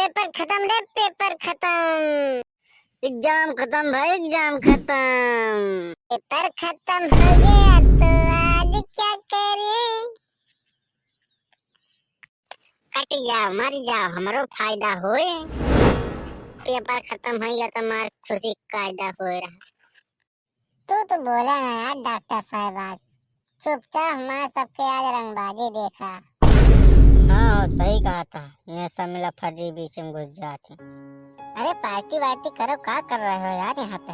Paper खत्म रे, paper खत्म। एग्जाम खत्म भाई, एग्जाम खत्म। पेपर खत्म हो गया तो आज क्या करें? कट जाओ, मर जाओ, हमारो फायदा होए। पेपर खत्म हो गया तो हमार खुशी कायदा हो रहा। तो बोला ना यार डॉक्टर साहब, आज चुपचाप हमारे सबके आज रंगबाजी देखा। हाँ सही कहा था, नशा मिला फर्जी बीच में घुस जाती। अरे पार्टी वार्टी करो, क्या कर रहे हो यार यहाँ पे?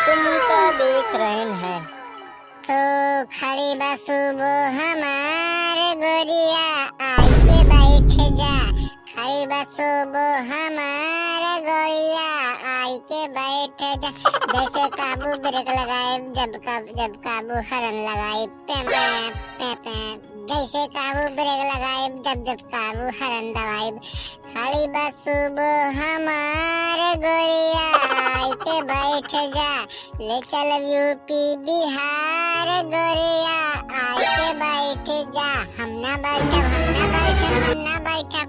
तुमका देख रहे हैं। तो खड़ी बसुबो हमारे गोरिया, आई के बैठ जा। खड़ी बसुबो हमारे गोरिया, आई के बैठ जा। जैसे काबू ब्रेक लगाए, जब काबू हरन लगाए, पे पे पे। जैसे काबू ब्रेक लगाए, जब काबू हरन दबाए। खड़ी बसुबो हमारे गोरिया, आई के बैठ जा। ले चल यूपी बिहार गोरिया, आई के बैठ जा। हम ना बैठब,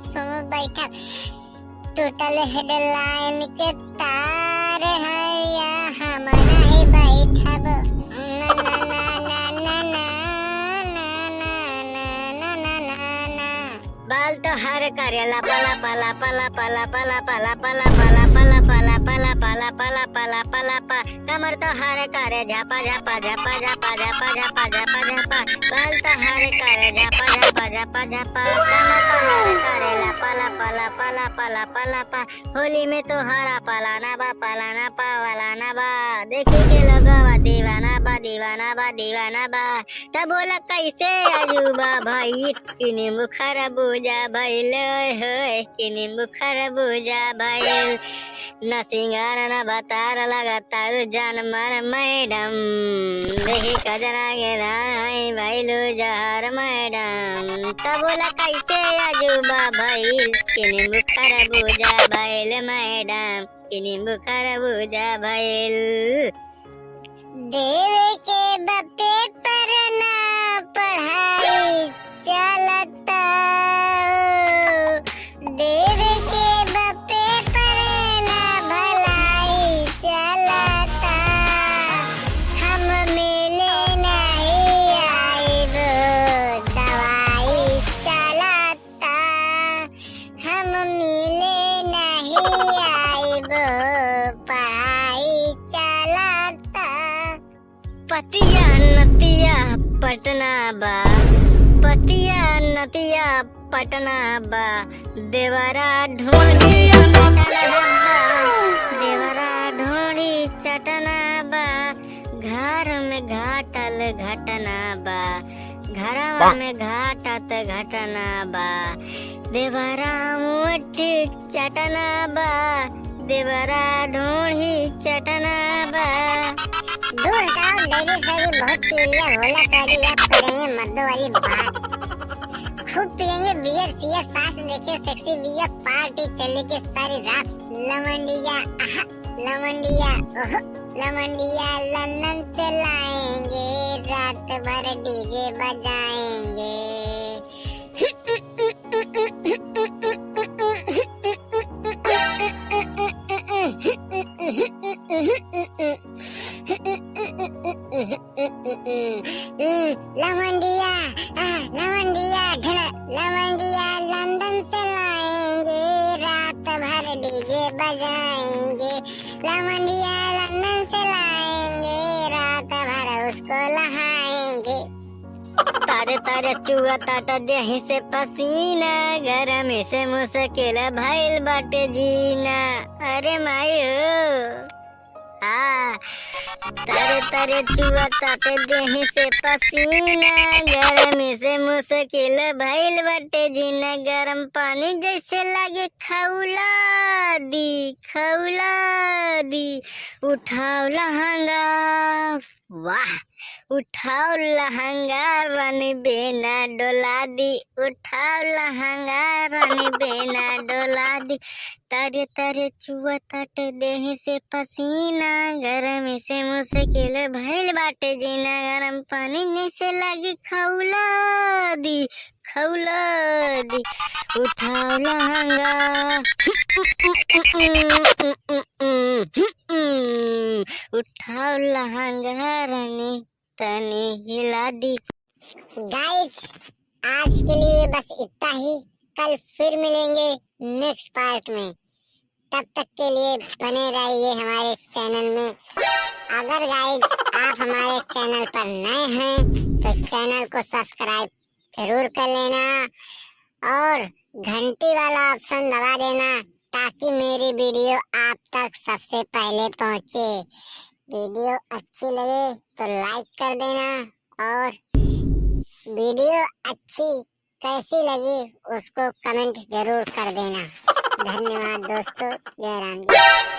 सुनो बैठब। टोटल हेडलाइन के तार है या हम नहीं बैठब। ना ना ना ना ना ना ना ना ना ना। बाल तो हर करेला पला पला पला पला पला पला पला पला पला पला पला पला पला पला पला पा। कमर तो हर करे झापा झापा झापा झापा झापा झापा झापा झापा। बाल तो हर करे झापा झापा झापा झापा। कमर तो हर करेला पला पला पला पला पला पा। होली में तो हरा पलाना बा वालाना बा। देखी के लोगवा दीवाना बा दीवाना बा दीवाना बा। तब बोला कैसे अजूबा भाई, किनी मुखर बुझा भइल है, किनी मुखर बुझा भइल। न सिंगार न बतार लगातार जानवर मैडम। देखी कजरा के राई भइलु जहर मैडम। तब बोला कैसे अजूबा भइल, किनी मुखर बुझा भइल मैडम, किनी मुखर बुझा भइल। देवे के बप्पे पर ना पढ़ाई चलता। देवे के बप्पे पर ना भलाई चलता। हम मिले नहीं आइब, दवाई चलता। हम मिले नहीं आइब, पढ़ाई चलता। पतिया नतिया पटना बा, पतिया नतिया पटना बा। देवरा ढोंढी चटना बा, देवरा ढोंढी चटना बा। घर में घाटल घटना बा, घरवा में घाटत घटना बा। देवरा मुठ चटना बा, देवरा ढोंढी चटना बा। दूर हटाओ, डेली सही बहुत पी लिया, होला करी अब करेंगे मर्दों वाली बात। खूब पियेंगे बियर सियर, सांस लेके सेक्सी बियर, पार्टी चलेगी सारी रात। लवंडिया आहा, लवंडिया ओह, लवंडिया लंदन से लाएंगे, रात भर डीजे बजाएंगे। लवंडिया लवंडिया लवंडिया लंदन से लाएंगे, रात भर डीजे बजाएंगे। लवंडिया लंदन से लाएंगे, रात भर उसको लहाएंगे। तारे तारे चुआ ताटा देही से पसीना, गरम से मुश्किल भइल बाटे जीना। अरे मायो तारे तारे चुआ ताटे देही से पसीना, गरम से मुश्किल भइल बाटे जीना। गरम पानी जैसे लागे खौला दी, उठाओ लहंगा, वाह उठाओ लहंगा, रानी बेना डोला दी। उठाओ लहंगा, रानी बेना डोला दी। तारे तारे चुआ ताटे देही से पसीना, गरम से मुश्किल भइल बाटे जीना। गरम पानी जैसे लागे खौला खौला दी, उठाओ लहंगा, उठाओ लहंगा रानी तनी हिला दी। गाइस आज के लिए बस इतना ही, कल फिर मिलेंगे नेक्स्ट पार्ट में। तब तक के लिए बने रहिए हमारे चैनल में। अगर गाइस आप हमारे चैनल पर नए हैं तो चैनल को सब्सक्राइब जरूर कर लेना और घंटी वाला ऑप्शन दबा देना ताकि मेरी वीडियो आप तक सबसे पहले पहुंचे। वीडियो अच्छी लगे तो लाइक कर देना और वीडियो अच्छी कैसी लगी उसको कमेंट जरूर कर देना। धन्यवाद दोस्तों, जय राम जी।